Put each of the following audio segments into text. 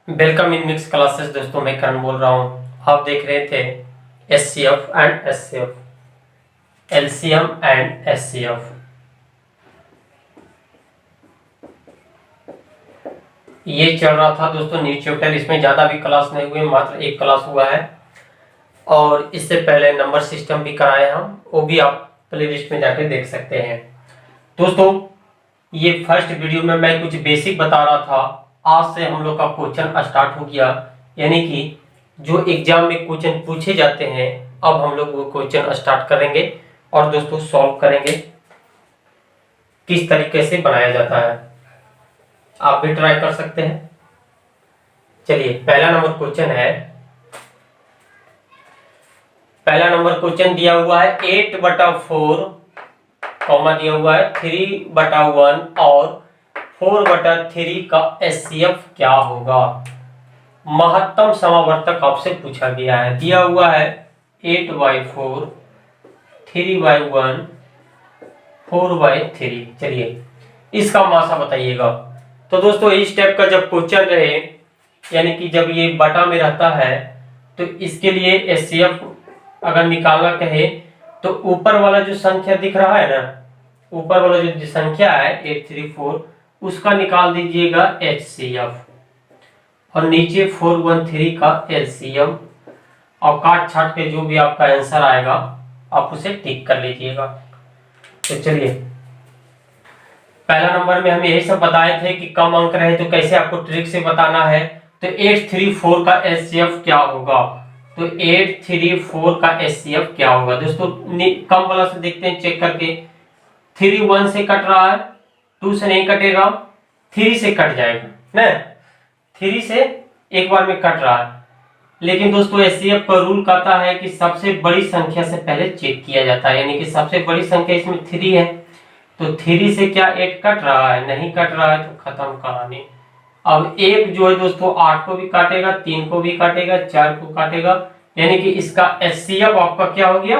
Welcome in mix classes. दोस्तों मैं करण बोल रहा हूँ। आप देख रहे थे HCF and HCF, LCM and HCF. ये चल रहा था दोस्तों न्यू चैप्टर। इसमें ज़्यादा भी क्लास नहीं हुए, मात्र एक क्लास हुआ है। और इससे पहले नंबर सिस्टम भी कराए हम, वो भी आप प्ले लिस्ट में जाके देख सकते हैं। दोस्तों ये फर्स्ट वीडियो में मैं कुछ बेसिक बता रहा था। आज से हम लोग का क्वेश्चन स्टार्ट हो गया, यानी कि जो एग्जाम में क्वेश्चन पूछे जाते हैं अब हम लोग वो क्वेश्चन स्टार्ट करेंगे और दोस्तों सॉल्व करेंगे किस तरीके से बनाया जाता है। आप भी ट्राई कर सकते हैं। चलिए पहला नंबर क्वेश्चन है। पहला नंबर क्वेश्चन दिया हुआ है 8/4 कॉमा दिया हुआ है 3/1 और 4/3 का एचसीएफ क्या होगा। महत्तम समावर्तक आपसे पूछा गया है। दिया हुआ है 8/4, 3/1, 4/3। चलिए इसका मासा बताइएगा। तो दोस्तों इस टाइप का जब क्वेश्चन रहे, यानी कि जब ये बटा में रहता है, तो इसके लिए एचसीएफ अगर निकालना कहे तो ऊपर वाला जो संख्या दिख रहा है ना, ऊपर वाला जो संख्या है 834, उसका निकाल दीजिएगा एचसीएफ और नीचे 413 का एलसीएम, और काट छाट के जो भी आपका आंसर आएगा आप उसे टिक कर लीजिएगा। तो चलिए पहला नंबर में हम यही सब बताए थे कि कम अंक रहे तो कैसे आपको ट्रिक से बताना है। तो 834 का एचसीएफ क्या होगा। तो 834 का एचसीएफ क्या होगा दोस्तों, कम वाला से देखते हैं चेक करके। 3 1 से कट रहा है, 2 से नहीं कटेगा, 3 से कट जाएगा ना, 3 से एक बार में कट रहा है। लेकिन दोस्तों एचसीएफ का रूल कहता है कि सबसे बड़ी संख्या से पहले चेक किया जाता है, यानी कि सबसे बड़ी संख्या इसमें 3 है। तो 3 से क्या 8 कट रहा है, नहीं कट रहा है, तो खत्म कहानी। अब एक जो है दोस्तों 8 को भी काटेगा, 3 को भी काटेगा, 4 को काटेगा, यानी कि इसका एचसीएफ आपका क्या हो गया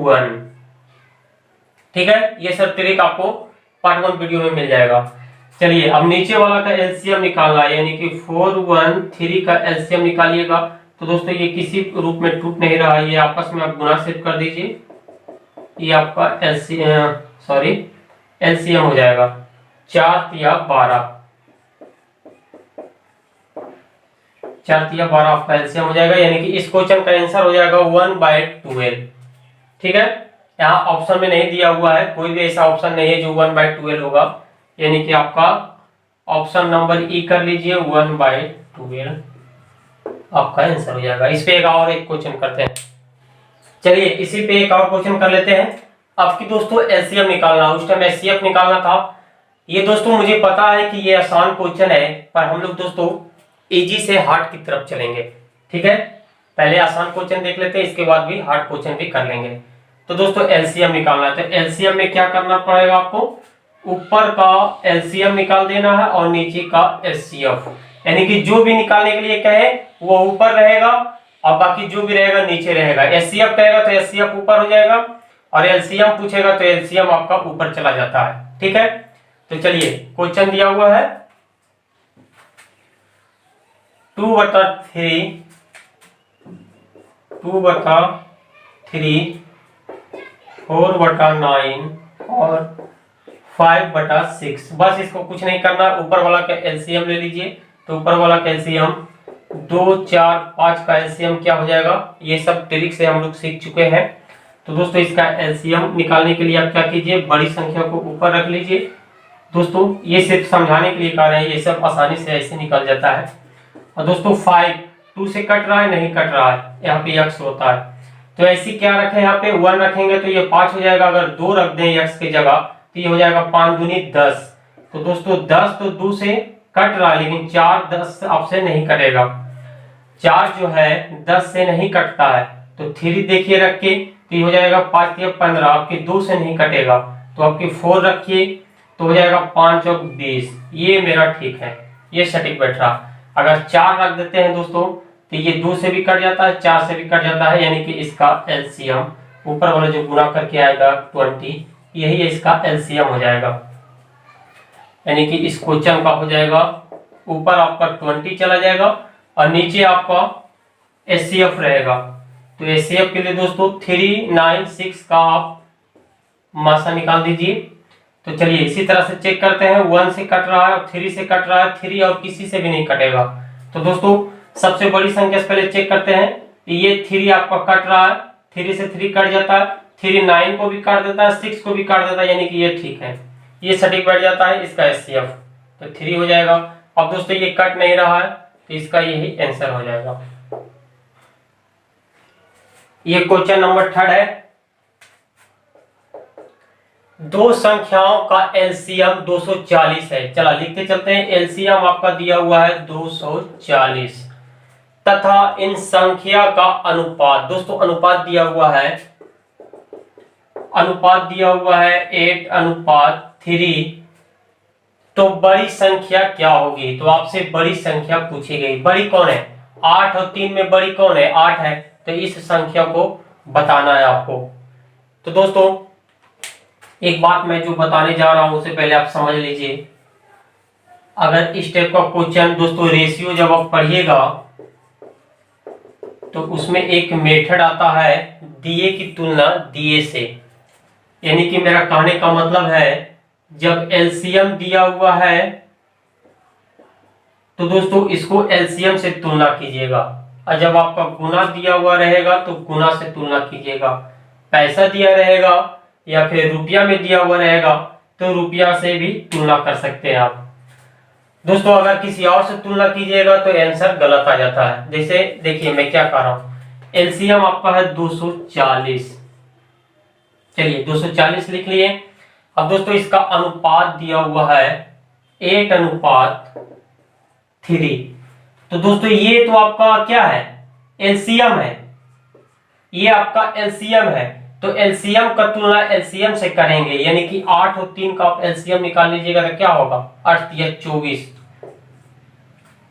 1। ठीक है, ये सब ट्रिक आपको पार्ट 1 वीडियो में मिल जाएगा। चलिए अब नीचे वाला का एलसीएम निकालना है, यानी कि 413 का एलसीएम निकालिएगा। तो दोस्तों ये किसी रूप में टूट नहीं रहा है, ये आपस में आप गुना सेट कर दीजिए। ये आपका एलसीएम हो जाएगा 4 या 12, 4 या 12 आपका एलसीएम हो जाएगा, यानी कि इस क्वेश्चन का आंसर हो जाएगा 1/12। ठीक है, यहाँ ऑप्शन में नहीं दिया हुआ है, कोई भी ऐसा ऑप्शन नहीं है जो 1/12 होगा, यानी कि आपका ऑप्शन नंबर ई कर लीजिए, 1/12 आपका आंसर हो जाएगा। इस पे एक क्वेश्चन करते हैं। चलिए इसी पे एक और क्वेश्चन कर लेते हैं। आपकी दोस्तों एलसीएम निकालना, उस टाइम एचसीएफ निकालना था। ये दोस्तों मुझे पता है कि ये आसान क्वेश्चन है, पर हम लोग दोस्तों इजी से हार्ड की तरफ चलेंगे। ठीक है, पहले आसान क्वेश्चन देख लेते हैं, इसके बाद भी हार्ड क्वेश्चन भी कर लेंगे। तो दोस्तों एलसीएम निकालना है, तो एलसीएम में क्या करना पड़ेगा आपको, ऊपर का एलसीएम निकाल देना है और नीचे का एचसीएफ, यानी कि जो भी निकालने के लिए कहे वो ऊपर रहेगा और बाकी जो भी रहेगा नीचे रहेगा। एचसीएफ कहेगा तो एचसीएफ ऊपर हो जाएगा और एलसीएम पूछेगा तो एलसीएम आपका ऊपर चला जाता है। ठीक है, तो चलिए क्वेश्चन दिया हुआ है 2/3, 4/9 और 5/6। बस इसको कुछ नहीं करना, ऊपर वाला का एलसीएम ले लीजिए। तो ऊपर वाला का एलसीएम 2, 4, 5 का एलसीएम क्या हो जाएगा, ये सब ट्रिक से हम लोग सीख चुके हैं। तो दोस्तों इसका एलसीएम निकालने के लिए आप क्या कीजिए, बड़ी संख्या को ऊपर रख लीजिए। दोस्तों ये सिर्फ समझाने के लिए कर रहे हैं, ये सब आसानी से ऐसे निकल जाता है। और दोस्तों 5 2 से कट रहा है, नहीं कट रहा है, यहाँ पे x होता है, तो ऐसी क्या रखे, यहाँ पे 1 रखेंगे तो ये 5 हो जाएगा। अगर 2 रख दें x की जगह तो ये हो जाएगा 5 दूनी 10। तो दोस्तों 10 तो 2 से कट रहा है, लेकिन 4 10 आपसे नहीं कटेगा। 4 जो है 10 से नहीं कटता है, तो 3 देखिए रख के, तो ये हो जाएगा 5 या 15, आपके 2 से नहीं कटेगा, तो आपके 4 रखिए तो हो जाएगा 5 और 20। ये मेरा ठीक है, ये सटीक बैठ रहा। अगर 4 रख देते हैं दोस्तों तो ये 2 से भी कट जाता है, 4 से भी कट जाता है, यानी कि इसका एलसीएम ऊपर वाला जो गुणा करके आएगा 20, यही इसका एलसीएम हो जाएगा। यानी कि इस क्वेश्चन का हो जाएगा ऊपर आपका 20 चला जाएगा और नीचे आपका एचसीएफ रहेगा। तो एचसीएफ के लिए दोस्तों 396 का आप मासा निकाल दीजिए। तो चलिए इसी तरह से चेक करते हैं, 1 से कट रहा है और 3 से कट रहा है, 3 और किसी से भी नहीं कटेगा। तो दोस्तों सबसे बड़ी संख्या से पहले चेक करते हैं, ये 3 आपका कट रहा है, 3 से 3 कट जाता है, 3 9 को भी काट देता है, 6 को भी काट देता है, यानी कि ये ठीक है, ये सटीक बैठ जाता है इसका एचसीएफ, तो 3 हो जाएगा। अब दोस्तों ये कट नहीं रहा है तो इसका यही आंसर हो जाएगा। ये क्वेश्चन नंबर 3 है, दो संख्याओं का एलसीएम 240 है। चला लिखते चलते हैं, एलसीएम आपका दिया हुआ है 240 तथा इन संख्या का अनुपात, दोस्तों अनुपात दिया हुआ है, अनुपात दिया हुआ है 8:3, तो बड़ी संख्या क्या होगी? तो आपसे बड़ी संख्या पूछी गई, बड़ी कौन है? 8 और 3 में बड़ी कौन है? 8 है, तो इस संख्या को बताना है आपको। तो दोस्तों एक बात मैं जो बताने जा रहा हूं उससे पहले आप समझ लीजिए, अगर इस टाइप का क्वेश्चन दोस्तों रेशियो जब आप पढ़िएगा तो उसमें एक मेथड आता है दिए की तुलना दिए से, यानी कि मेरा कहने का मतलब है जब एलसीएम दिया हुआ है तो दोस्तों इसको एलसीएम से तुलना कीजिएगा, और जब आपका गुना दिया हुआ रहेगा तो गुना से तुलना कीजिएगा। पैसा दिया रहेगा या फिर रुपया में दिया हुआ रहेगा तो रुपया से भी तुलना कर सकते हैं आप। दोस्तों अगर किसी और से तुलना कीजिएगा तो आंसर गलत आ जाता है। जैसे देखिए मैं क्या कर रहा हूं, एलसीएम आपका है 240, चलिए 240 लिख लिए। अब दोस्तों इसका अनुपात दिया हुआ है 8:3, तो दोस्तों ये तो आपका क्या है? एलसीएम है, ये आपका एलसीएम है, तो एलसीएम का तुलना एलसीएम से करेंगे, यानी कि 8 और 3 का आप एलसीएम निकाल लीजिएगा तो क्या होगा? 8 या 24,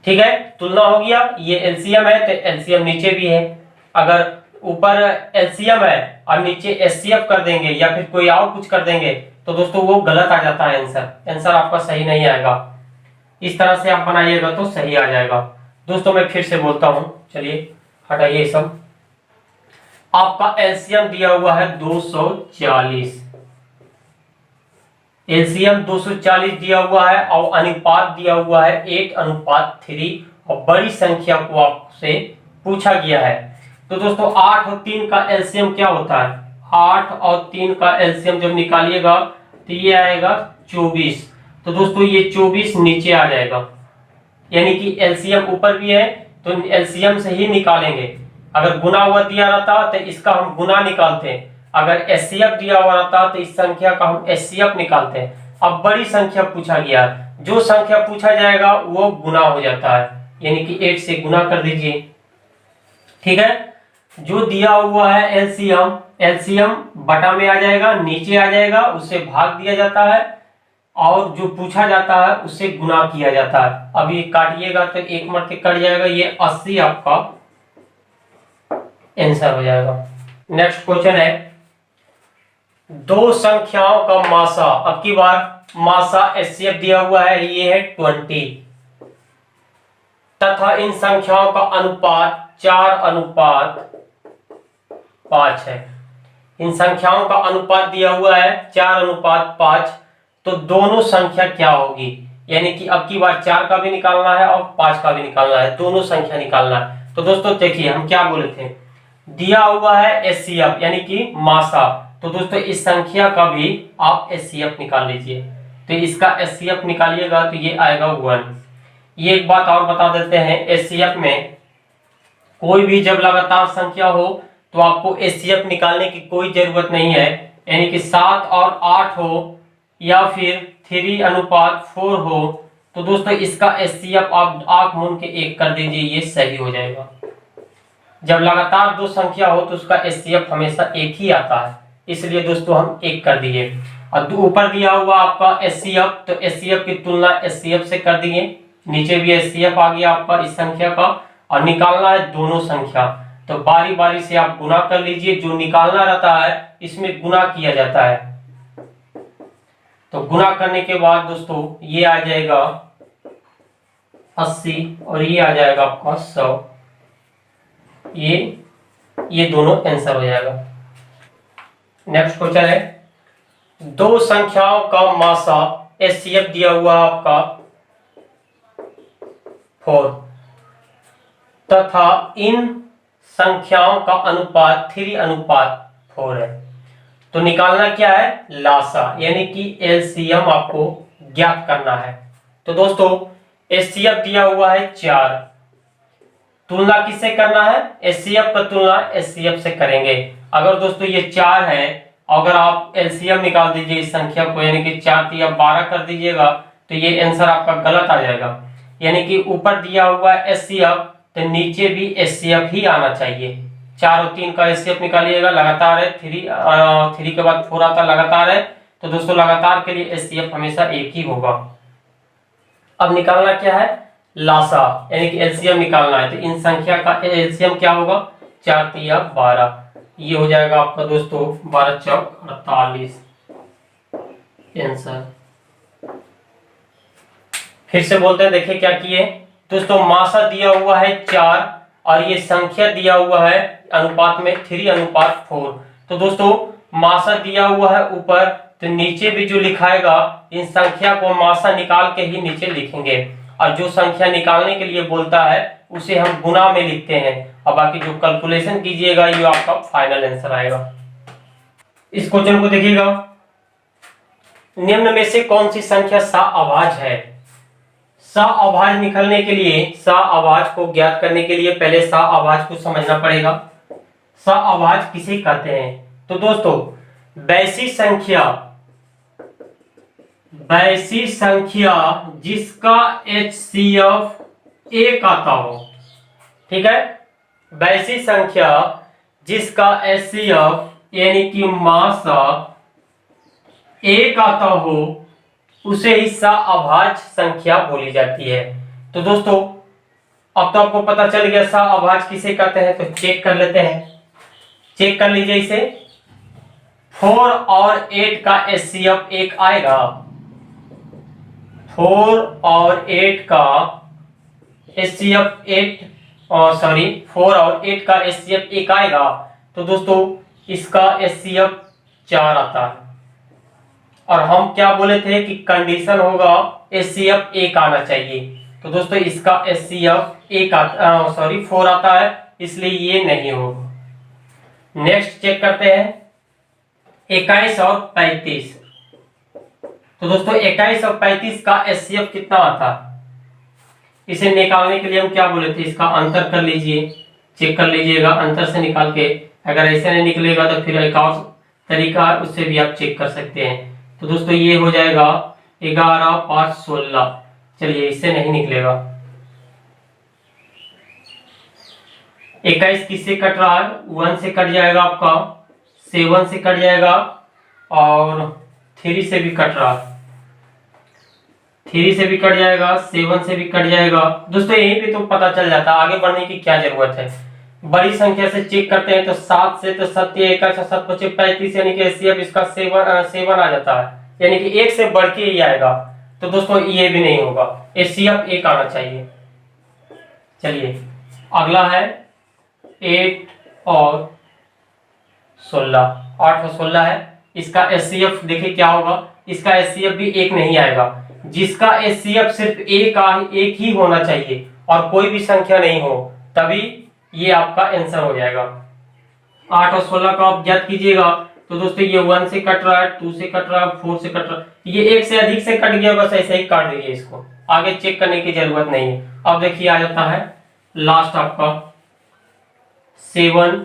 ठीक है, तुलना हो गया। ये एलसीएम है तो एलसीएम नीचे भी है, अगर ऊपर एलसीएम है और नीचे एचसीएफ कर देंगे या फिर कोई और कुछ कर देंगे तो दोस्तों वो गलत आ जाता है, आंसर आपका सही नहीं आएगा। इस तरह से आप बनाइएगा तो सही आ जाएगा। दोस्तों मैं फिर से बोलता हूं, चलिए हटाइए सब। आपका एलसीएम दिया हुआ है 240, एलसीएम 240 दिया हुआ है और अनुपात दिया हुआ है 8:3, और बड़ी संख्या को आपसे पूछा गया है। तो दोस्तों 8 और 3 का एलसीएम क्या होता है? 8 और 3 का एलसीएम जब निकालिएगा तो ये आएगा 24, तो दोस्तों ये 24 नीचे आ जाएगा, यानी कि एलसीएम ऊपर भी है तो एलसीएम से ही निकालेंगे। अगर गुना हुआ दिया रहता तो इसका हम गुना निकालते हैं, अगर एचसीएफ दिया हुआ रहता तो इस संख्या का हम एचसीएफ निकालते हैं। अब बड़ी संख्या पूछा गया, जो संख्या पूछा जाएगा वो गुना हो जाता है, यानी कि 8 से गुना कर दीजिए, ठीक है। जो दिया हुआ है एलसीएम, एलसीएम बटा में आ जाएगा, नीचे आ जाएगा, उससे भाग दिया जाता है, और जो पूछा जाता है उससे गुना किया जाता है। अब ये काटिएगा तो एक मरते कट जाएगा, ये 80 आपका आंसर हो जाएगा। नेक्स्ट क्वेश्चन है, दो संख्याओं का मासा, अब की बार मासा एचसीएफ दिया हुआ है, ये है 20, तथा इन संख्याओं का अनुपात 4:5 है। इन संख्याओं का अनुपात दिया हुआ है 4:5, तो दोनों संख्या क्या होगी? यानी कि अब की बार 4 का भी निकालना है और 5 का भी निकालना है, दोनों संख्या निकालना है। तो दोस्तों देखिए हम क्या बोले थे, दिया हुआ है एचसीएफ यानी कि मासा, तो दोस्तों इस संख्या का भी आप एचसीएफ निकाल लीजिए। तो इसका एचसीएफ निकालिएगा तो ये आएगा 1। ये एक बात और बता देते हैं, एचसीएफ में कोई भी जब लगातार संख्या हो तो आपको एचसीएफ निकालने की कोई जरूरत नहीं है, यानी कि 7 और 8 हो या फिर 3:4 हो, तो दोस्तों इसका एचसीएफ आप आंख मूंद के 1 कर दीजिए, ये सही हो जाएगा। जब लगातार दो संख्या हो तो उसका एचसीएफ हमेशा 1 ही आता है, इसलिए दोस्तों हम 1 कर दिए। और ऊपर दिया हुआ आपका एचसीएफ, तो एचसीएफ की तुलना एचसीएफ से कर दिए, नीचे भी एचसीएफ आ गया आपका इस संख्या का, और निकालना है दोनों संख्या, तो बारी बारी से आप गुना कर लीजिए। जो निकालना रहता है इसमें गुना किया जाता है, तो गुना करने के बाद दोस्तों ये आ जाएगा 80 और ये आ जाएगा आपका 100। ये दोनों आंसर हो जाएगा। नेक्स्ट क्वेश्चन है, दो संख्याओं का मासा एचसीएफ दिया हुआ आपका 4 तथा इन संख्याओं का अनुपात 3:4 है, तो निकालना क्या है, लासा यानी कि एलसीएम आपको ज्ञात करना है। तो दोस्तों एचसीएफ दिया हुआ है 4, तुलना किससे करना है, एचसीएफ का तुलना एचसीएफ से करेंगे। अगर दोस्तों ये 4 है, अगर आप एलसीएम निकाल दीजिए इस संख्या को, यानी कि 4 या 12 कर दीजिएगा, तो ये आंसर आपका गलत आ जाएगा। यानी कि ऊपर दिया हुआ एचसीएफ तो नीचे भी एचसीएफ ही आना चाहिए। 4 और 3 का एचसीएफ निकालिएगा, लगातार है, 3 के बाद 4 आता लगातार है, तो दोस्तों लगातार के लिए एचसीएफ हमेशा एक ही होगा। अब निकालना क्या है, लासा यानी कि एलसीएम निकालना है। तो इन संख्या का एलसीएम क्या होगा, 4 या 12, ये हो जाएगा आपका दोस्तों 12 चौक 48 आंसर। फिर से बोलते हैं, देखिए क्या किए दोस्तों, मासा दिया हुआ है 4 और ये संख्या दिया हुआ है अनुपात में 3:4। तो दोस्तों मासा दिया हुआ है ऊपर, तो नीचे भी जो लिखाएगा इन संख्या को मासा निकाल के ही नीचे लिखेंगे, और जो संख्या निकालने के लिए बोलता है उसे हम गुना में लिखते हैं, और बाकी जो कैलकुलेशन कीजिएगा ये आपका फाइनल आंसर आएगा। इस क्वेश्चन को देखिएगा, निम्न में से कौन सी संख्या सअभाज्य है। सअभाज्य निकालने के लिए, सअभाज्य को ज्ञात करने के लिए पहले सअभाज्य को समझना पड़ेगा। सअभाज्य किसे कहते हैं, तो दोस्तों वैसी संख्या जिसका एचसीएफ 1 आता हो, ठीक है, वैसी संख्या जिसका एचसीएफ यानी कि मासा 1 आता हो उसे ही सअभाज्य संख्या बोली जाती है। तो दोस्तों अब तो आपको पता चल गया सअभाज्य किसे कहते हैं, तो चेक कर लेते हैं। चेक कर लीजिए इसे, 4 और 8 का एचसीएफ 1 आएगा, 4 और 8 का एचसीएफ 4 और 8 का एचसीएफ 1 आएगा, तो दोस्तों इसका एचसीएफ 4 आता है। और हम क्या बोले थे कि कंडीशन होगा एचसीएफ 1 आना चाहिए, तो दोस्तों इसका एचसीएफ 4 आता है, इसलिए ये नहीं होगा। नेक्स्ट चेक करते हैं 21 और 35। तो दोस्तों 21 और 35 का एचसीएफ कितना आता है, इसे निकालने के लिए हम क्या बोले थे, इसका अंतर कर लीजिए, चेक कर लीजिएगा अंतर से निकाल के। अगर ऐसे नहीं निकलेगा तो फिर एक और तरीका है, उससे भी आप चेक कर सकते हैं। तो दोस्तों ये हो जाएगा 11, 5, 16। चलिए इससे नहीं निकलेगा। 21 किससे कट रहा है, 1 से कट जाएगा आपका, 7 से कट जाएगा, और 3 से भी कट रहा है, 3 से भी कट जाएगा, 7 से भी कट जाएगा। दोस्तों यहीं पे तो पता चल जाता है, आगे बढ़ने की क्या जरूरत है। बड़ी संख्या से चेक करते हैं तो 7 से, तो 7 1 7 5 35, यानी कि एचसीएफ इसका 7 आ जाता है, यानी कि 1 से बढ़ के ही आएगा। तो दोस्तों ये भी नहीं होगा, एचसीएफ 1 आना चाहिए। चलिए अगला है 8 और 16, 8 और 16 है, इसका एचसीएफ देखिए क्या होगा, इसका एचसीएफ भी 1 नहीं आएगा। जिसका एचसीएफ सिर्फ एक ही होना चाहिए और कोई भी संख्या नहीं हो, तभी ये आपका आंसर हो जाएगा। 8 और 16 का आप ज्ञात कीजिएगा, तो दोस्तों ये 1 से कट रहा है, 2 से कट रहा है, 4 से कट रहा है, ये 1 से अधिक से कट गया, बस ऐसे ही काट दीजिए इसको, आगे चेक करने की जरूरत नहीं है। अब देखिए आ जाता है लास्ट आपका 7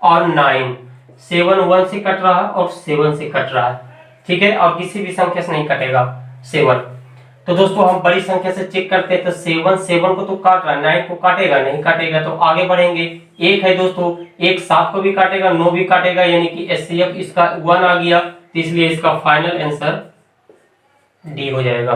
और 9। 7 1 से कट रहा है और 7 से कट रहा है, ठीक है, और किसी भी संख्या से नहीं कटेगा 7। तो दोस्तों हम बड़ी संख्या से चेक करते हैं, तो 7 को तो काट रहा है, 9 को काटेगा नहीं, काटेगा तो आगे बढ़ेंगे। 1 है दोस्तों, 1 7 को भी काटेगा, 9 भी काटेगा, यानी कि एचसीएफ इसका 1 आ गया, तो इसलिए इसका फाइनल आंसर डी हो जाएगा।